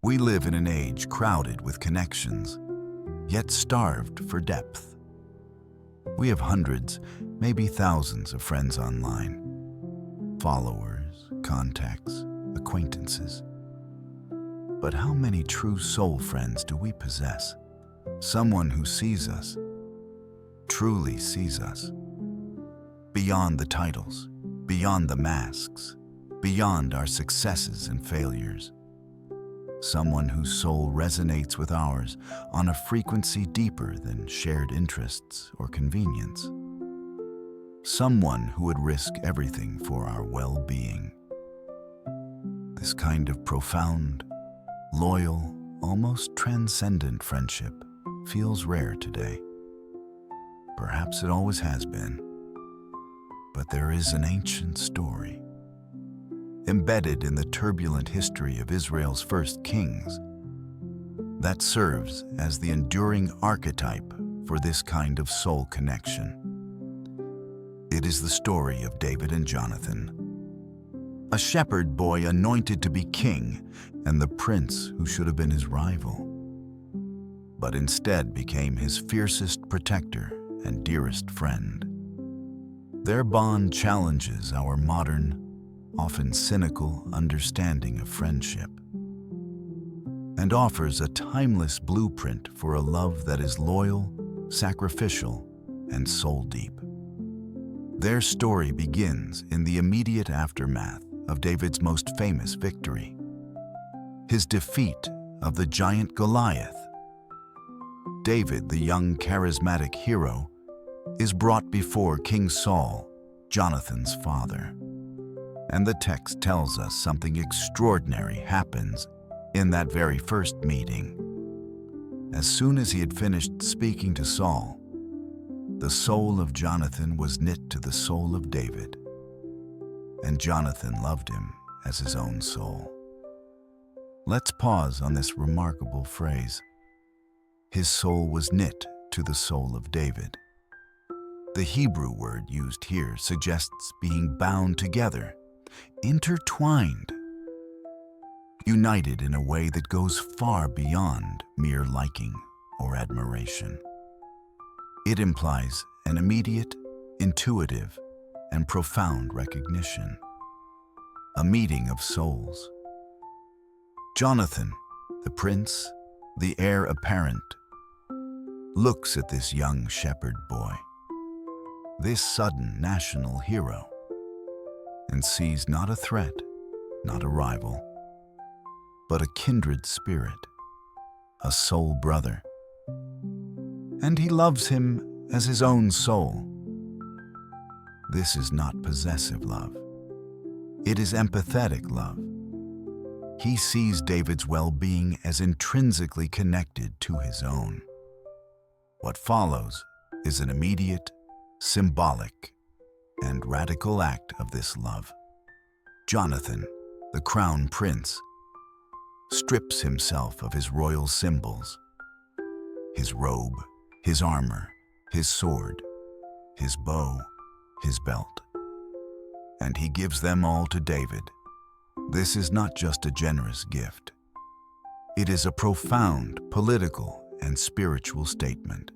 We live in an age crowded with connections, yet starved for depth. We have hundreds, maybe thousands of friends online, followers, contacts, acquaintances. But how many true soul friends do we possess? Someone who sees us, truly sees us, beyond the titles, beyond the masks, beyond our successes and failures. Someone whose soul resonates with ours on a frequency deeper than shared interests or convenience. Someone who would risk everything for our well-being. This kind of profound, loyal, almost transcendent friendship feels rare today. Perhaps it always has been. But there is an ancient story, embedded in the turbulent history of Israel's first kings, that serves as the enduring archetype for this kind of soul connection. It is the story of David and Jonathan, a shepherd boy anointed to be king and the prince who should have been his rival, but instead became his fiercest protector and dearest friend. Their bond challenges our modern, often cynical understanding of friendship, and offers a timeless blueprint for a love that is loyal, sacrificial, and soul-deep. Their story begins in the immediate aftermath of David's most famous victory, his defeat of the giant Goliath. David, the young charismatic hero, is brought before King Saul, Jonathan's father. And the text tells us something extraordinary happens in that very first meeting. As soon as he had finished speaking to Saul, the soul of Jonathan was knit to the soul of David, and Jonathan loved him as his own soul. Let's pause on this remarkable phrase. His soul was knit to the soul of David. The Hebrew word used here suggests being bound together, intertwined, united in a way that goes far beyond mere liking or admiration. It implies an immediate, intuitive, and profound recognition, a meeting of souls. Jonathan, the prince, the heir apparent, looks at this young shepherd boy, this sudden national hero, and sees not a threat, not a rival, but a kindred spirit, a soul brother. And he loves him as his own soul. This is not possessive love. It is empathetic love. He sees David's well-being as intrinsically connected to his own. What follows is an immediate, symbolic, and radical act of this love. Jonathan, the crown prince, strips himself of his royal symbols, his robe, his armor, his sword, his bow, his belt, and he gives them all to David. This is not just a generous gift. It is a profound political and spiritual statement.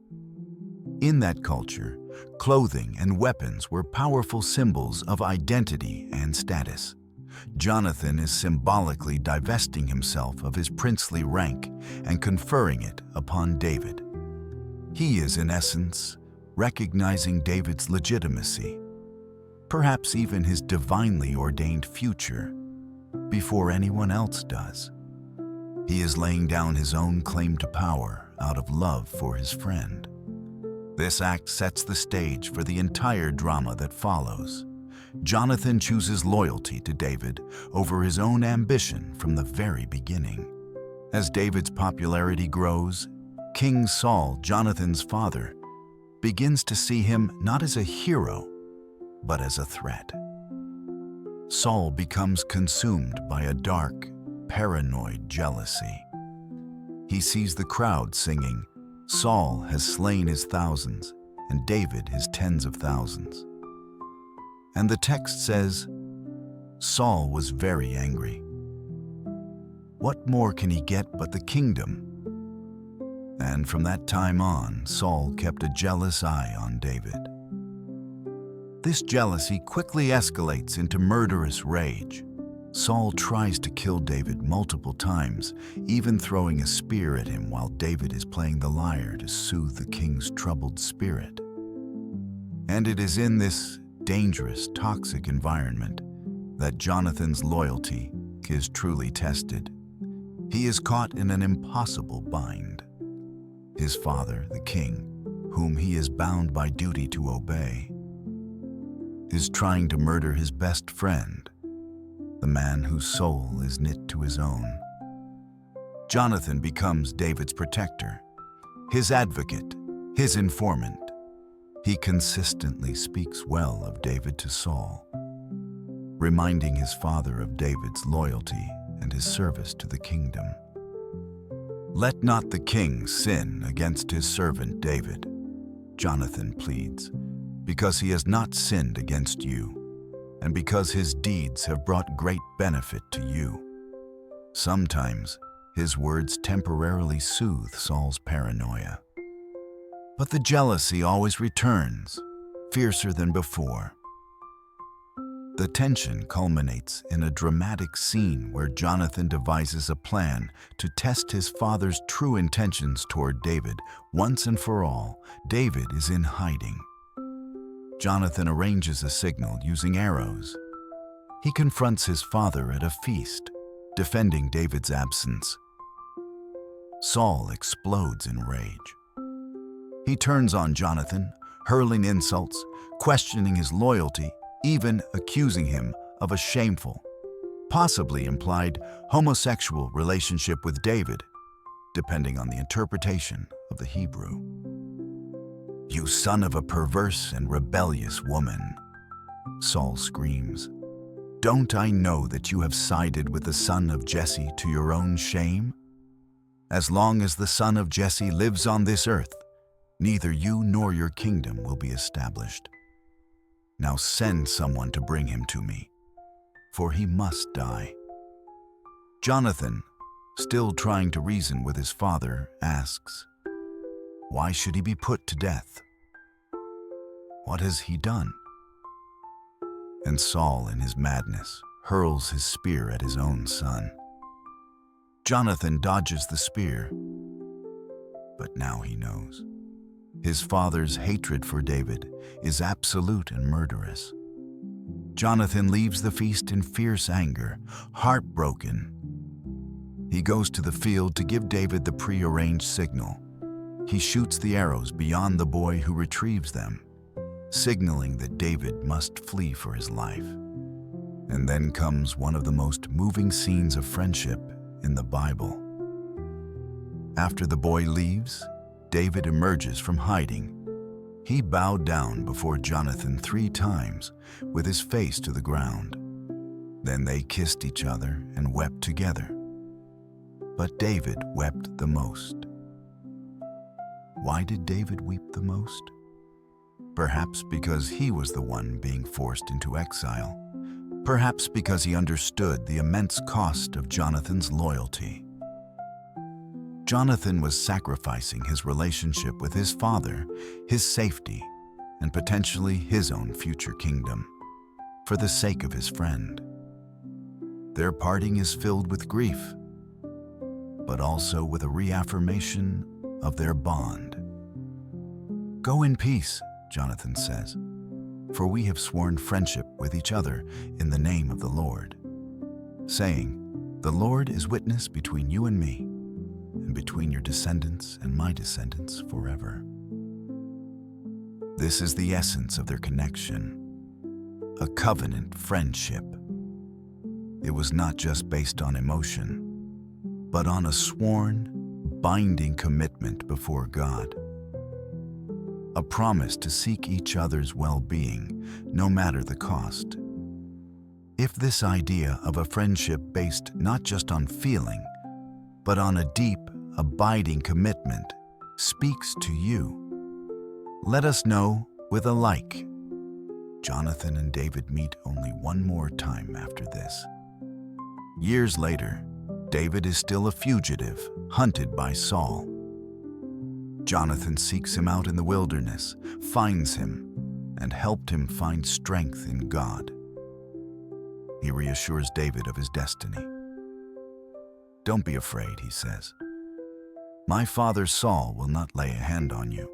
In that culture, clothing and weapons were powerful symbols of identity and status. Jonathan is symbolically divesting himself of his princely rank and conferring it upon David. He is, in essence, recognizing David's legitimacy, perhaps even his divinely ordained future, before anyone else does. He is laying down his own claim to power out of love for his friend. This act sets the stage for the entire drama that follows. Jonathan chooses loyalty to David over his own ambition from the very beginning. As David's popularity grows, King Saul, Jonathan's father, begins to see him not as a hero, but as a threat. Saul becomes consumed by a dark, paranoid jealousy. He sees the crowd singing, "Saul has slain his thousands, and David his tens of thousands." And the text says, Saul was very angry. What more can he get but the kingdom? And from that time on, Saul kept a jealous eye on David. This jealousy quickly escalates into murderous rage. Saul tries to kill David multiple times, even throwing a spear at him while David is playing the lyre to soothe the king's troubled spirit. And it is in this dangerous, toxic environment that Jonathan's loyalty is truly tested. He is caught in an impossible bind. His father, the king, whom he is bound by duty to obey, is trying to murder his best friend, the man whose soul is knit to his own. Jonathan becomes David's protector, his advocate, his informant. He consistently speaks well of David to Saul, reminding his father of David's loyalty and his service to the kingdom. "Let not the king sin against his servant David," Jonathan pleads, "because he has not sinned against you, and because his deeds have brought great benefit to you." Sometimes his words temporarily soothe Saul's paranoia. But the jealousy always returns, fiercer than before. The tension culminates in a dramatic scene where Jonathan devises a plan to test his father's true intentions toward David. Once and for all, David is in hiding. Jonathan arranges a signal using arrows. He confronts his father at a feast, defending David's absence. Saul explodes in rage. He turns on Jonathan, hurling insults, questioning his loyalty, even accusing him of a shameful, possibly implied homosexual relationship with David, depending on the interpretation of the Hebrew. "You son of a perverse and rebellious woman," Saul screams. "Don't I know that you have sided with the son of Jesse to your own shame? As long as the son of Jesse lives on this earth, neither you nor your kingdom will be established. Now send someone to bring him to me, for he must die." Jonathan, still trying to reason with his father, asks, "Why should he be put to death? What has he done?" And Saul, in his madness, hurls his spear at his own son. Jonathan dodges the spear, but now he knows. His father's hatred for David is absolute and murderous. Jonathan leaves the feast in fierce anger, heartbroken. He goes to the field to give David the prearranged signal. He shoots the arrows beyond the boy who retrieves them, signaling that David must flee for his life. And then comes one of the most moving scenes of friendship in the Bible. After the boy leaves, David emerges from hiding. He bowed down before Jonathan 3 times, with his face to the ground. Then they kissed each other and wept together. But David wept the most. Why did David weep the most? Perhaps because he was the one being forced into exile. Perhaps because he understood the immense cost of Jonathan's loyalty. Jonathan was sacrificing his relationship with his father, his safety, and potentially his own future kingdom, for the sake of his friend. Their parting is filled with grief, but also with a reaffirmation of their bond. "Go in peace," Jonathan says, "for we have sworn friendship with each other in the name of the Lord," saying, "The Lord is witness between you and me, and between your descendants and my descendants forever." This is the essence of their connection, a covenant friendship. It was not just based on emotion, but on a sworn, binding commitment before God. A promise to seek each other's well-being, no matter the cost. If this idea of a friendship based not just on feeling, but on a deep, abiding commitment speaks to you, let us know with a like. Jonathan and David meet only one more time after this. Years later, David is still a fugitive, hunted by Saul. Jonathan seeks him out in the wilderness, finds him, and helped him find strength in God. He reassures David of his destiny. "Don't be afraid," he says. "My father Saul will not lay a hand on you.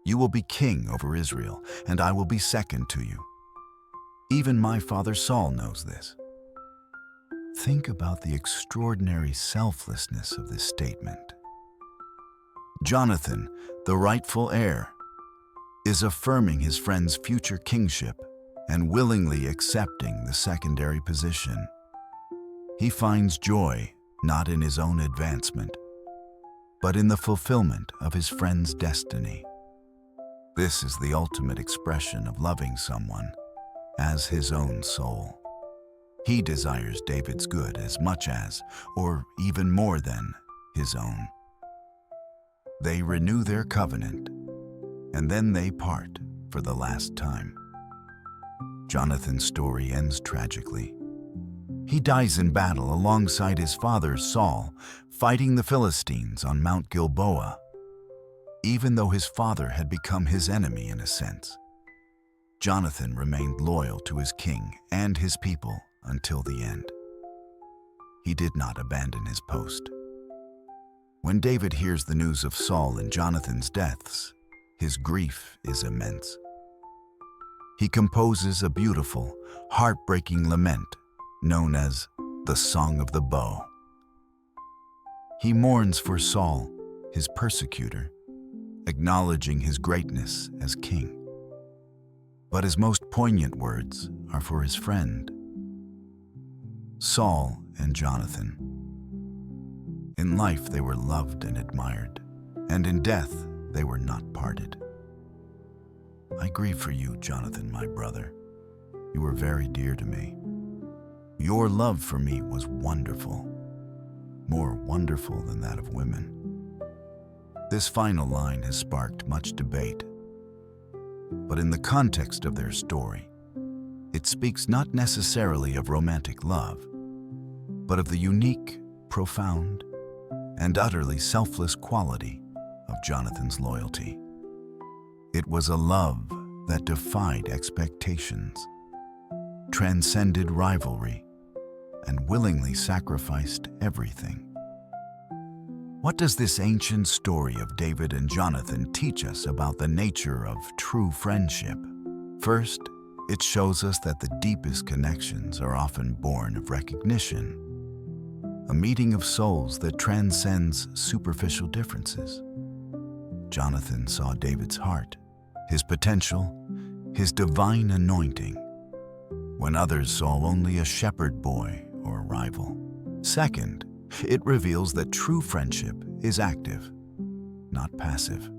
You will be king over Israel, and I will be second to you. Even my father Saul knows this." Think about the extraordinary selflessness of this statement. Jonathan, the rightful heir, is affirming his friend's future kingship and willingly accepting the secondary position. He finds joy not in his own advancement, but in the fulfillment of his friend's destiny. This is the ultimate expression of loving someone as his own soul. He desires David's good as much as, or even more than, his own. They renew their covenant, and then they part for the last time. Jonathan's story ends tragically. He dies in battle alongside his father Saul, fighting the Philistines on Mount Gilboa, even though his father had become his enemy in a sense. Jonathan remained loyal to his king and his people until the end. He did not abandon his post. When David hears the news of Saul and Jonathan's deaths, his grief is immense. He composes a beautiful, heartbreaking lament known as the Song of the Bow. He mourns for Saul, his persecutor, acknowledging his greatness as king. But his most poignant words are for his friend, Saul and Jonathan. In life they were loved and admired, and in death they were not parted. "I grieve for you, Jonathan, my brother. You were very dear to me. Your love for me was wonderful, more wonderful than that of women." This final line has sparked much debate, but in the context of their story, it speaks not necessarily of romantic love, but of the unique, profound, and utterly selfless quality of Jonathan's loyalty. It was a love that defied expectations, transcended rivalry, and willingly sacrificed everything. What does this ancient story of David and Jonathan teach us about the nature of true friendship? First, it shows us that the deepest connections are often born of recognition, a meeting of souls that transcends superficial differences. Jonathan saw David's heart, his potential, his divine anointing, when others saw only a shepherd boy or rival. Second, it reveals that true friendship is active, not passive.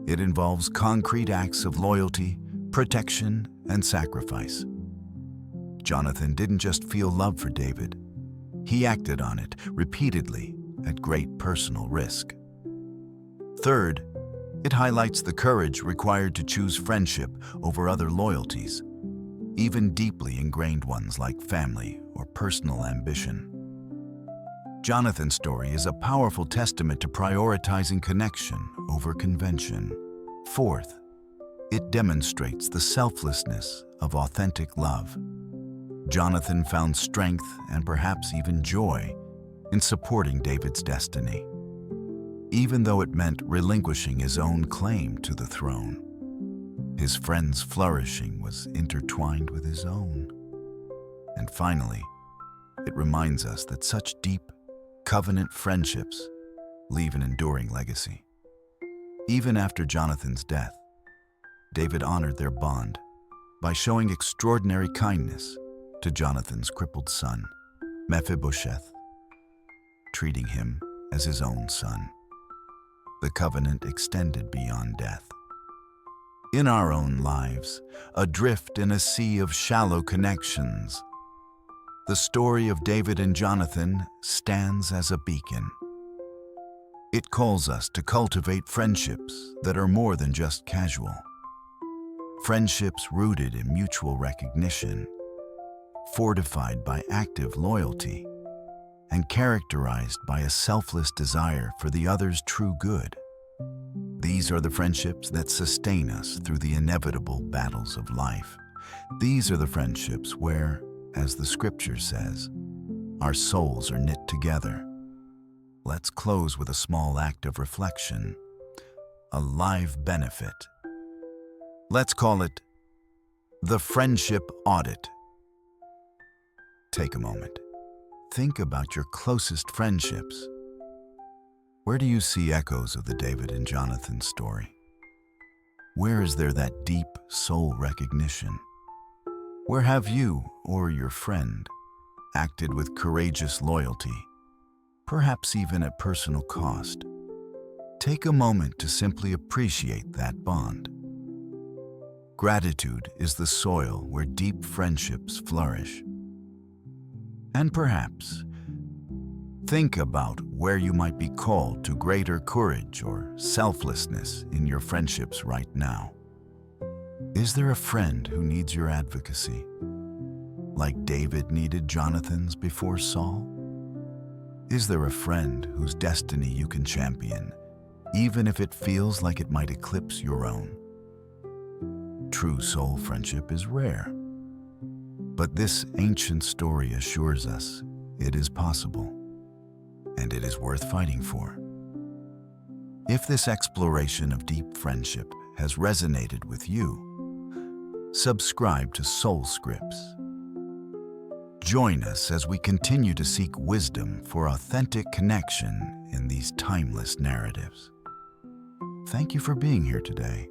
It involves concrete acts of loyalty, protection, and sacrifice. Jonathan didn't just feel love for David. He acted on it repeatedly at great personal risk. Third, it highlights the courage required to choose friendship over other loyalties, even deeply ingrained ones like family or personal ambition. Jonathan's story is a powerful testament to prioritizing connection over convention. Fourth, it demonstrates the selflessness of authentic love. Jonathan found strength and perhaps even joy in supporting David's destiny, even though it meant relinquishing his own claim to the throne. His friend's flourishing was intertwined with his own. And finally, it reminds us that such deep, covenant friendships leave an enduring legacy. Even after Jonathan's death, David honored their bond by showing extraordinary kindness to Jonathan's crippled son, Mephibosheth, treating him as his own son. The covenant extended beyond death. In our own lives, adrift in a sea of shallow connections, the story of David and Jonathan stands as a beacon. It calls us to cultivate friendships that are more than just casual. Friendships rooted in mutual recognition, fortified by active loyalty, and characterized by a selfless desire for the other's true good. These are the friendships that sustain us through the inevitable battles of life. These are the friendships where, as the scripture says, our souls are knit together. Let's close with a small act of reflection, a live benefit. Let's call it the friendship audit. Take a moment. Think about your closest friendships. Where do you see echoes of the David and Jonathan story? Where is there that deep soul recognition? Where have you or your friend acted with courageous loyalty, perhaps even at personal cost? Take a moment to simply appreciate that bond. Gratitude is the soil where deep friendships flourish. And perhaps, think about where you might be called to greater courage or selflessness in your friendships right now. Is there a friend who needs your advocacy, like David needed Jonathan's before Saul? Is there a friend whose destiny you can champion, even if it feels like it might eclipse your own? True soul friendship is rare, but this ancient story assures us it is possible, and it is worth fighting for. If this exploration of deep friendship has resonated with you, subscribe to Soul Scripts. Join us as we continue to seek wisdom for authentic connection in these timeless narratives. Thank you for being here today.